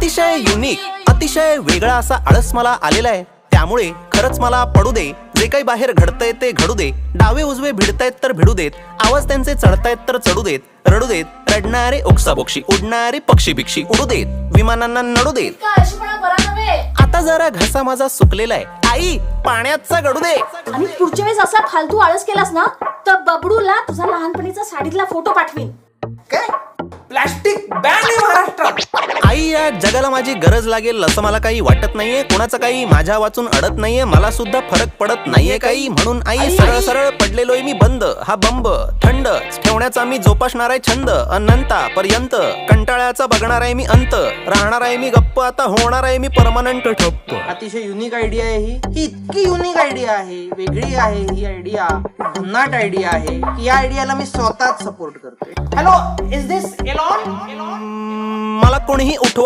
अतिशय युनिक, अतिशय वेगळा असा आळस मला आलेला आहे. त्यामुळे खरंच मला पडू दे, जे काही बाहेर घडतंय ते घडू दे. डावे उजवे भिडतायत तर भिडू देत, आवाज त्यांचे चढतायत तर चढू देत. रडू देत रडणारे ओक्साबोक्षी, उडणारे पक्षी बिक्षी उडू देत, विमानांना नडू देत. आता जरा घसा माझा सुकलेला आहे, आई पाण्याचा गडू दे. आणि पुढच्या वेळेस असा फालतू आळस केलास ना तर बबडूला तुझा लहानपणीचा साडीतला फोटो पाठवीन. काय प्लास्टिक बॅन आहे महाराष्ट्रात. आई या जगाला माझी गरज लागेल असं मला काही वाटत नाहीये. कोणाचं काही माझ्या वाचून अडत नाहीये, मला सुद्धा फरक पडत नाहीये काही. म्हणून आई सरळ सरळ पडलेलोय मी बंद. हा बंब थंड ठेवण्याचा मी जोपासणार आहे छंद. अनंतापर्यंत कंटाळ्याचा बघणार आहे मी अंत. राहणार आहे मी गप्प, आता होणार आहे मी परमनंट ठप्प. अतिशय युनिक आयडिया आहे ही इतकी युनिक आयडिया आहे, वेगळी आहे ही आयडिया, भन्नाट आयडिया आहे की या आयडियाला मी स्वतःच सपोर्ट करतोय. Hello, is this Elon? मला कोणीही उठवा